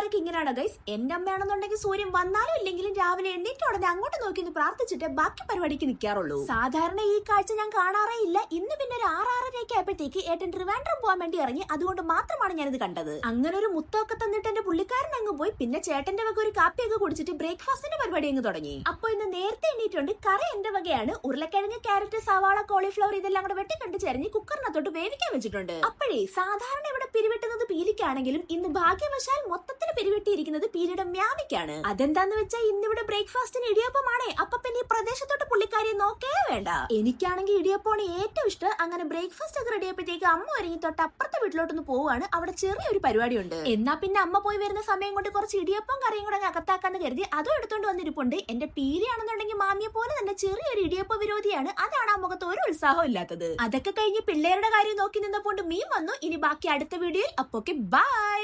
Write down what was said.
അമ്മമാരൊക്കെ ഇങ്ങനെയാണ് ഗൈസ്. എന്റെ അമ്മയാണെന്നുണ്ടെങ്കിൽ സൂര്യൻ വന്നാലും ഇല്ലെങ്കിലും രാവിലെ എണ്ണീറ്റ് ഉടനെ അങ്ങോട്ട് നോക്കി ഒന്ന് പ്രാർത്ഥിച്ചിട്ട് ബാക്കി പരിപാടിക്ക് നിൽക്കാറുള്ളൂ. സാധാരണ ഈ കാഴ്ച ഞാൻ കാണാറേ ഇല്ല. ഇന്ന് പിന്നെ ഒരു 6-6:30 ആയപ്പോഴത്തേക്ക് ഏട്ടൻ ട്രിവാൻഡ്രം പോകാൻ വേണ്ടി ഇറങ്ങി. അതുകൊണ്ട് മാത്രമാണ് ഞാനിത് കണ്ടത്. അങ്ങനെ ഒരു മുത്തൊക്കെ തന്നിട്ട് എന്റെ പുള്ളിക്കാരൻ അങ്ങ് പോയി. പിന്നെ ചേട്ടന്റെ വക ഒരു കാപ്പിയൊക്കെ കുടിച്ചിട്ട് ബ്രേക്ക്ഫാസ്റ്റിന്റെ പരിപാടി അങ്ങ് തുടങ്ങി. അപ്പൊ ഇന്ന് നേരത്തെ എണ്ണീറ്റുണ്ട്. കറി എന്റെ വകയാണ്. ഉരുളക്കിഴങ്ങ്, ക്യാരറ്റ്, സവാള, കോളിഫ്ലവർ ഇതെല്ലാം കൂടെ വെട്ടിക്കണ്ട് ചേർന്ന് കുക്കറിനകത്തോട്ട് വേവിക്കാൻ വെച്ചിട്ടുണ്ട്. അപ്പോഴേ സാധാരണ ഇവിടെ പിരിവെട്ടുന്നത് പീലിക്കാണെങ്കിലും ഇന്ന് ഭാഗ്യവശാൽ മൊത്തത്തിൽ പിരിവെട്ടിയിരിക്കുന്നത് പീലിയുടെ മ്യാമിക്കാണ്. അതെന്താന്ന് വെച്ചാൽ ഇന്നിവിടെ ബ്രേക്ക്ഫാസ്റ്റിന് ഇടിയപ്പമാണേ. അപ്പൊ പിന്നെ ഈ പ്രദേശത്തോട്ട് പുള്ളിക്കാരിയെ നോക്കേ വേണ്ട. എനിക്കാണെങ്കിൽ ഇടിയപ്പമാണ് ഏറ്റവും ഇഷ്ടം. അങ്ങനെ ബ്രേക്ക്ഫാസ്റ്റ് ഒക്കെ റെഡിയപ്പോഴത്തേക്ക് അമ്മ ഒരുങ്ങി തൊട്ട് അപ്പുറത്തെ വീട്ടിലോട്ടൊന്ന് പോവാണ്. അവിടെ ചെറിയൊരു പരിപാടി ഉണ്ട്. എന്നാ പിന്നെ അമ്മ പോയി വരുന്ന സമയം കൊണ്ട് കുറച്ച് ഇടിയപ്പം കറിയും കൂടെ അകത്താക്കാന്ന് കരുതി അതും എടുത്തോണ്ട് വന്നിരിപ്പുണ്ട്. എന്റെ പീലിയാണെന്നുണ്ടെങ്കിൽ മാമിയെ പോലെ തന്നെ ചെറിയൊരു ഇടിയപ്പ വിരോധിയാണ്. അതാണ് ആ മുഖത്ത് ഒരു ഉത്സാഹം ഇല്ലാത്തത്. അതൊക്കെ കഴിഞ്ഞ് പിള്ളേരുടെ കാര്യം നോക്കി നിന്നപ്പോണ്ട് മീൻ വന്നു. ഇനി ബാക്കി അടുത്ത വീഡിയോയിൽ. അപ്പോക്കെ ബൈ.